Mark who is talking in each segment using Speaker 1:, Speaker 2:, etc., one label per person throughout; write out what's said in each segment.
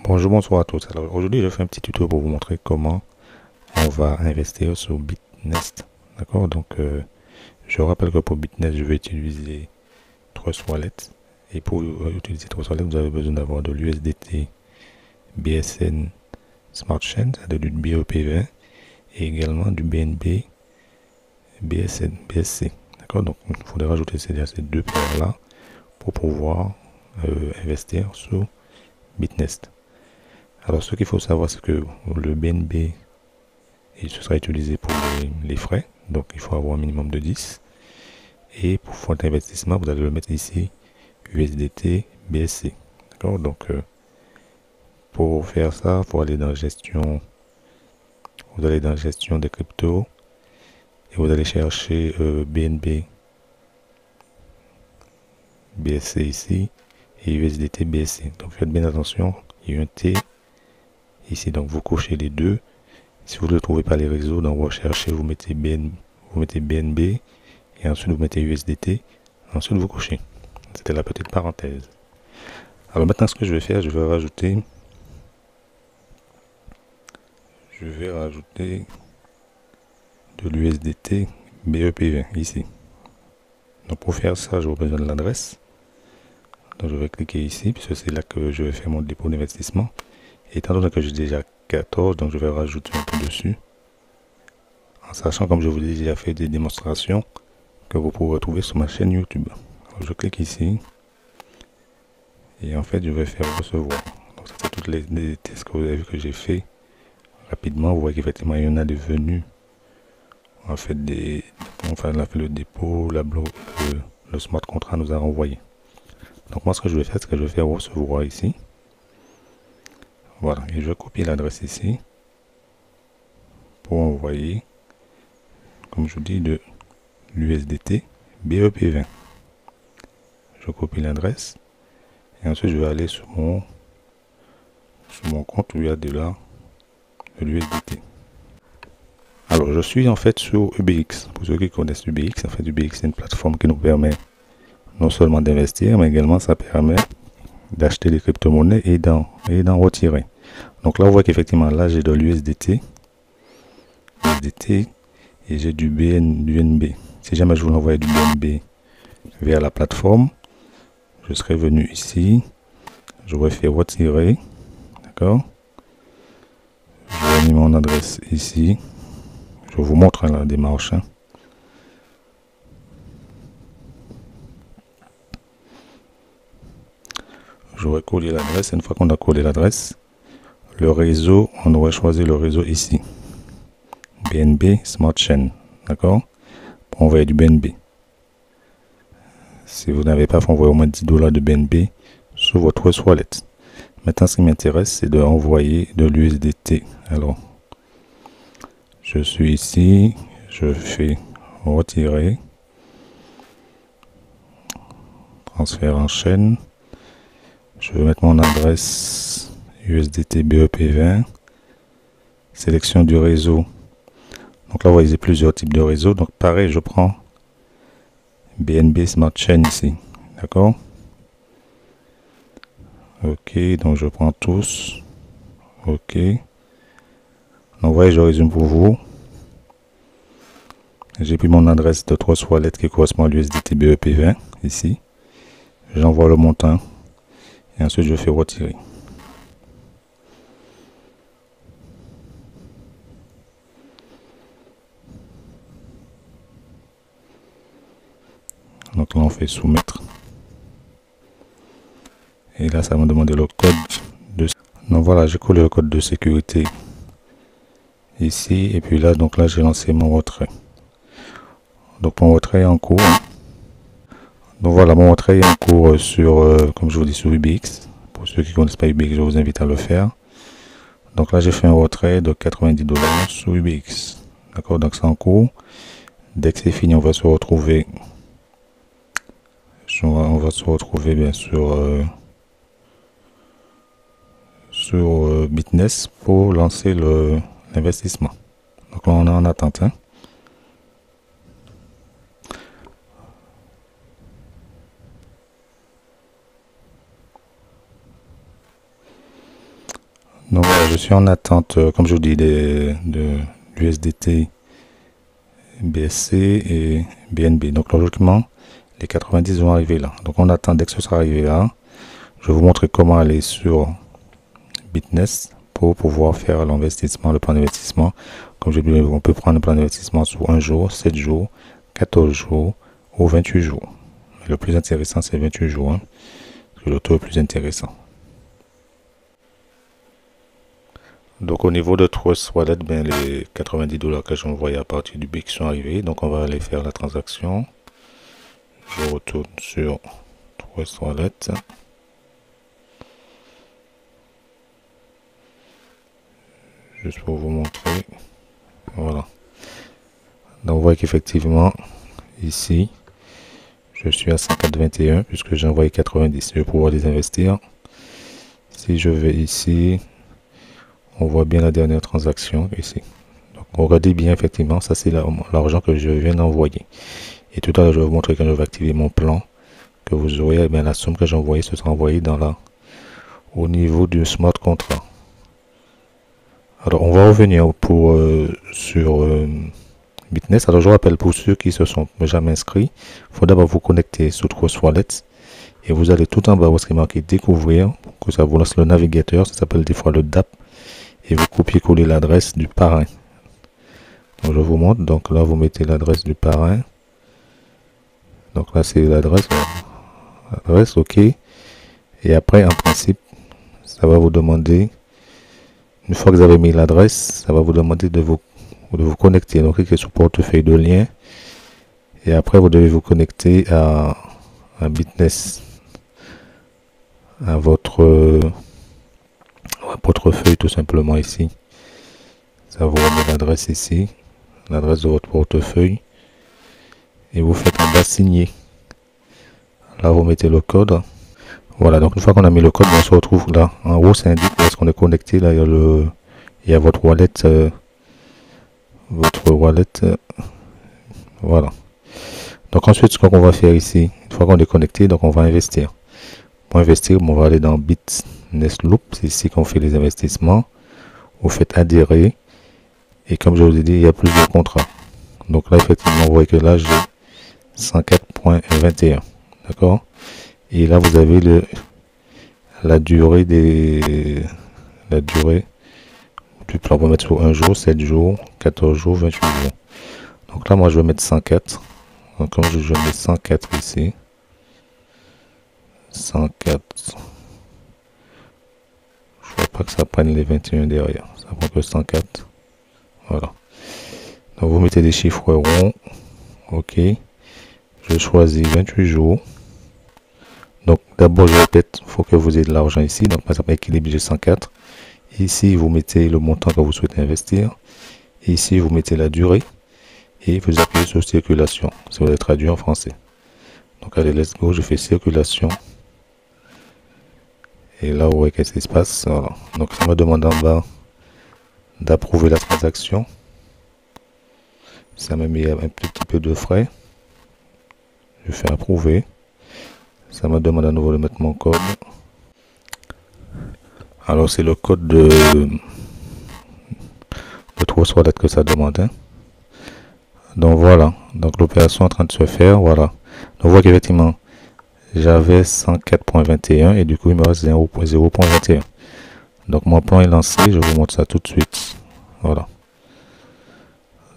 Speaker 1: Bonjour, bonsoir à tous. Alors aujourd'hui, je fais un petit tuto pour vous montrer comment on va investir sur Bitnest. D'accord? Donc, je rappelle que pour Bitnest, je vais utiliser Trust Wallet. Et pour utiliser Trust Wallet, vous avez besoin d'avoir de l'USDT BSN Smart Chain, c'est-à-dire du BEP20 et également du BNB BSN, BSC. D'accord? Donc, il faudrait rajouter ces deux paires-là pour pouvoir investir sur Bitnest. Alors, ce qu'il faut savoir, c'est que le BNB, ce sera utilisé pour les frais. Donc, il faut avoir un minimum de 10. Et pour fonds d'investissement, vous allez le mettre ici, USDT BSC. D'accord? Donc, pour faire ça, il faut aller dans gestion. Vous allez dans gestion des cryptos et vous allez chercher BNB BSC ici et USDT BSC. Donc, faites bien attention, il y a un T ici. Donc, vous cochez les deux. Si vous ne le trouvez pas les réseaux, donc vous recherchez, vous mettez BNB et ensuite vous mettez USDT. Ensuite vous cochez. C'était la petite parenthèse. Alors maintenant ce que je vais faire, je vais rajouter de l'USDT BEP20 ici. Donc pour faire ça, j'aurai besoin de l'adresse. Donc je vais cliquer ici puisque c'est là que je vais faire mon dépôt d'investissement. Et étant donné que j'ai déjà 14, donc je vais rajouter un peu dessus. En sachant, comme je vous l'ai déjà fait, des démonstrations que vous pouvez retrouver sur ma chaîne YouTube. Alors, je clique ici. Et en fait, je vais faire recevoir. Donc, ça, c'est toutes les tests que vous avez vu que j'ai fait rapidement. Vous voyez qu'effectivement, il y en a devenus. En fait, enfin, on a fait le dépôt, le smart contract nous a renvoyé. Donc, moi, ce que je vais faire, c'est que je vais faire recevoir ici. Voilà. Et je vais copier l'adresse ici pour envoyer, comme je vous dis, de l'USDT BEP20. Je copie l'adresse. Et ensuite, je vais aller sur mon compte où il y a de l'USDT. Alors, je suis en fait sur UBX. Pour ceux qui connaissent UBX, en fait, UBX, c'est une plateforme qui nous permet non seulement d'investir, mais également ça permet d'acheter des crypto-monnaies et d'en retirer. Donc là, on voit qu'effectivement, là, j'ai de l'USDT, et j'ai du BNB. Si jamais je voulais envoyer du BNB vers la plateforme, je serais venu ici, j'aurais fait retirer, d'accord? J'aurais mis mon adresse ici. Je vous montre la démarche. J'aurais collé l'adresse. Une fois qu'on a collé l'adresse, le réseau, on aurait choisi le réseau ici. BNB Smart Chain. D'accord? Pour envoyer du BNB. Si vous n'avez pas, il faut envoyer au moins $10 de BNB sur votre wallet. Maintenant, ce qui m'intéresse, c'est de envoyer de l'USDT. Alors, je suis ici. Je fais retirer. Transfert en chaîne. Je vais mettre mon adresse USDT BEP20. Sélection du réseau. Donc là, vous voyez plusieurs types de réseaux. Donc pareil, je prends BNB Smart Chain ici. D'accord? Ok, donc je prends tous. Ok. Donc vous voyez, je résume pour vous. J'ai pris mon adresse de Trust Wallet qui correspond à l'USDT BEP20 ici. J'envoie le montant. Et ensuite, je fais retirer. Donc là, on fait soumettre. Et là, ça va me demander le code de... Donc voilà, j'ai collé le code de sécurité ici. Et puis là, donc là, j'ai lancé mon retrait. Donc mon retrait est en cours. Donc voilà, mon retrait est en cours sur, comme je vous dis, sur UBX. Pour ceux qui ne connaissent pas UBX, je vous invite à le faire. Donc là, j'ai fait un retrait de $90 sur UBX. D'accord, donc c'est en cours. Dès que c'est fini, on va se retrouver. On va se retrouver bien sûr sur Bitnest pour lancer l'investissement. Donc là, on est en attente. Hein. Donc voilà, je suis en attente, comme je vous dis, de l'USDT, BSC et BNB. Donc logiquement, les 90 vont arriver là. Donc on attend dès que ce sera arrivé là. Je vais vous montrer comment aller sur Bitnest pour pouvoir faire l'investissement, le plan d'investissement. Comme je dis, on peut prendre un plan d'investissement sur 1 jour, 7 jours, 14 jours ou 28 jours. Mais le plus intéressant, c'est 28 jours, hein, parce que le taux est plus intéressant. Donc au niveau de Trust Wallet, ben, les 90 $ que j'ai envoyés à partir du BIC sont arrivés. Donc on va aller faire la transaction. Je retourne sur Trust Wallet. Juste pour vous montrer. Voilà. Donc on voit qu'effectivement, ici, je suis à 104,21 puisque j'ai envoyé 90. Je vais pouvoir les investir. Si je vais ici, on voit bien la dernière transaction ici. Donc regardez bien, effectivement, ça c'est l'argent que je viens d'envoyer. Et tout à l'heure, je vais vous montrer quand je vais activer mon plan, que vous aurez, eh bien, la somme que j'ai envoyée, ce sera envoyée dans la, au niveau du smart contract. Alors on va revenir pour sur Bitnest. Alors je rappelle pour ceux qui se sont jamais inscrits, il faut d'abord vous connecter sur Trust Wallet et vous allez tout en bas où c'est marqué découvrir, que ça vous lance le navigateur, ça s'appelle des fois le DAP, et vous copiez-coller l'adresse du parrain. Donc je vous montre, donc là vous mettez l'adresse du parrain. Donc là c'est l'adresse, ok. Et après en principe, ça va vous demander, une fois que vous avez mis l'adresse, ça va vous demander de vous connecter. Donc cliquez sur portefeuille de lien et après vous devez vous connecter à Bitnest, à votre portefeuille tout simplement ici. Ça vous remet l'adresse ici, l'adresse de votre portefeuille, et vous faites en bas signer. Là vous mettez le code. Voilà, donc une fois qu'on a mis le code, on se retrouve là. En haut, ça indique est-ce qu'on est connecté. Là, il y a votre wallet. Voilà. Donc ensuite, ce qu'on va faire ici, une fois qu'on est connecté, donc on va investir. Pour investir, on va aller dans Bitnest Loop. C'est ici qu'on fait les investissements. Vous faites adhérer. Et comme je vous ai dit, il y a plusieurs contrats. Donc là, effectivement, vous voyez que là, j'ai 104,21. D'accord? Et là, vous avez la durée du plan. On va mettre sur 1 jour, 7 jours, 14 jours, 28 jours. Donc là, moi, je vais mettre 104. Donc comme je mets 104 ici. 104. Je ne vois pas que ça prenne les 21 derrière. Ça prend que 104. Voilà. Donc vous mettez des chiffres ronds. OK. Je choisis 28 jours. Donc d'abord, je répète, il faut que vous ayez de l'argent ici. Donc par exemple, équilibre, j'ai 104. Ici, vous mettez le montant que vous souhaitez investir. Ici, vous mettez la durée. Et vous appuyez sur circulation. Si vous allez traduire en français. Donc allez, let's go. Je fais circulation. Et là, vous voyez qu'est-ce qui se passe. Voilà. Donc ça me demande en bas d'approuver la transaction. Ça me met un petit peu de frais. Je fais approuver. Ça me demande à nouveau de mettre mon code. Alors c'est le code de Trust Wallet que ça demande. Hein. Donc voilà. Donc l'opération est en train de se faire. Voilà. Donc on voit qu'effectivement j'avais 104,21 et du coup il me reste 0,21. Donc mon plan est lancé. Je vous montre ça tout de suite. Voilà.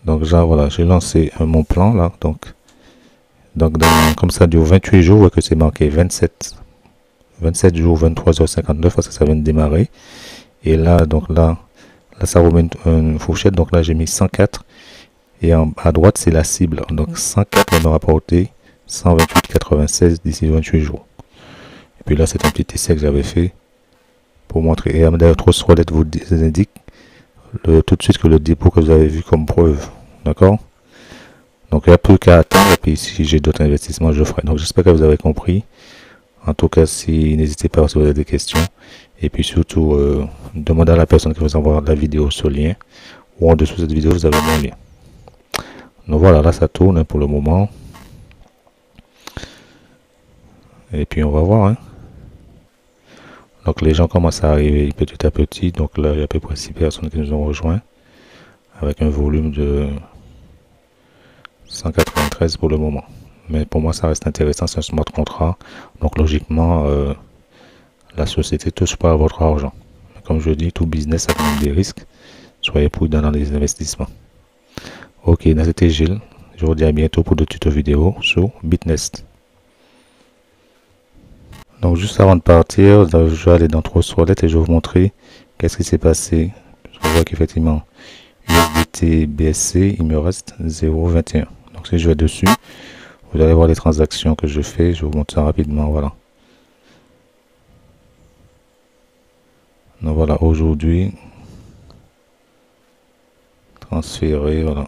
Speaker 1: Donc là, voilà, j'ai lancé mon plan là. Donc comme ça dure 28 jours, vous voyez que c'est marqué 27 jours, 23h59 parce que ça vient de démarrer. Et là, donc là ça remet une fourchette. Donc là, j'ai mis 104 et à droite, c'est la cible. Donc 104 va me rapporter 128,96 d'ici 28 jours. Et puis là, c'est un petit essai que j'avais fait pour montrer. Et d'ailleurs, Trust Wallet vous indique tout de suite que le dépôt que vous avez vu comme preuve. D'accord? Donc il n'y a plus qu'à attendre. Et puis si j'ai d'autres investissements, je ferai. Donc j'espère que vous avez compris. En tout cas, n'hésitez pas si vous avez des questions. Et puis surtout, demandez à la personne qui vous envoie la vidéo ce lien. Ou en dessous de cette vidéo, vous avez mon lien. Donc voilà, là ça tourne pour le moment. Et puis on va voir. Hein. Donc les gens commencent à arriver petit à petit. Donc là, il y a à peu près 6 personnes qui nous ont rejoints avec un volume de 193 pour le moment. Mais pour moi, ça reste intéressant, c'est un smart contract. Donc logiquement, la société touche pas à votre argent. Comme je dis, tout business a des risques. Soyez prudents dans les investissements. Ok, c'était Gilles. Je vous dis à bientôt pour d'autres tutos vidéo sur Bitnest. Donc juste avant de partir, je vais aller dans Trustwallet et je vais vous montrer qu'est-ce qui s'est passé. Je vois qu'effectivement, USDT BSC, il me reste 0,21. Donc si je vais dessus, vous allez voir les transactions que je fais. Je vous montre ça rapidement. Voilà. Donc voilà, aujourd'hui, transféré, voilà.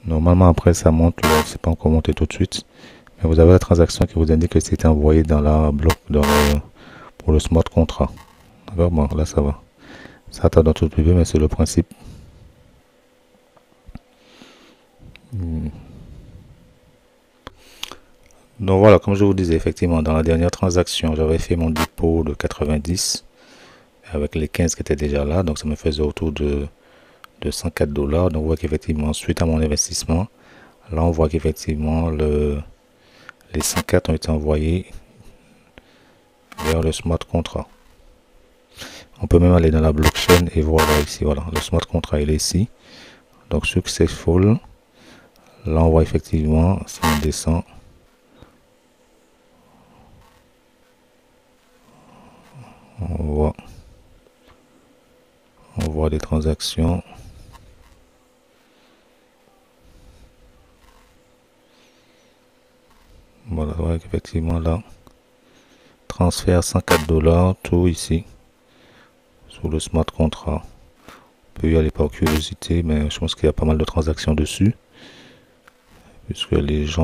Speaker 1: Normalement après ça monte, c'est pas encore monté tout de suite. Mais vous avez la transaction qui vous indique que c'était envoyé dans la bloc pour le smart contract. D'accord, bon là ça va. Ça attend dans tout privé, mais c'est le principe. Donc voilà, comme je vous disais, effectivement, dans la dernière transaction, j'avais fait mon dépôt de 90 avec les 15 qui étaient déjà là. Donc ça me faisait autour de 104 $. Donc on voit qu'effectivement, suite à mon investissement, là on voit qu'effectivement les 104 ont été envoyés vers le smart contract. On peut même aller dans la blockchain et voir là, ici, voilà, le smart contract il est ici. Donc successful. Là on voit effectivement, si on descend, on voit des transactions. Voilà, ouais, effectivement là, transfert 104 $, tout ici, sur le smart contract. On peut y aller par curiosité, mais je pense qu'il y a pas mal de transactions dessus, puisque les gens...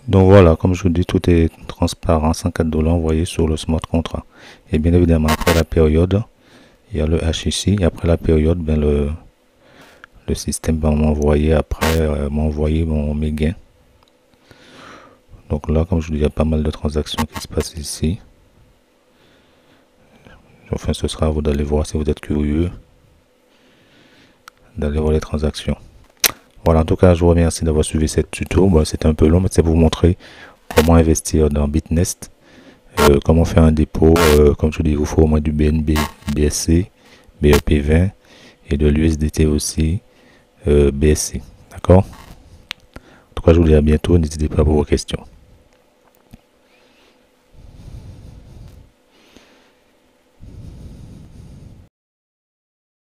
Speaker 1: Donc voilà, comme je vous dis, tout est transparent, 104 $ envoyés sur le smart contract. Et bien évidemment, après la période, il y a le H ici, et après la période, ben le système va m'envoyer après mes gains. Donc là, comme je vous dis, il y a pas mal de transactions qui se passent ici. Enfin, ce sera à vous d'aller voir si vous êtes curieux, d'aller voir les transactions. Voilà, en tout cas, je vous remercie d'avoir suivi cette tuto. Bon, c'était un peu long, mais c'est pour vous montrer comment investir dans Bitnest, comment faire un dépôt. Comme je vous dis, il vous faut au moins du BNB, BSC, BEP20 et de l'USDT aussi, BSC. D'accord? En tout cas, je vous dis à bientôt. N'hésitez pas pour vos questions.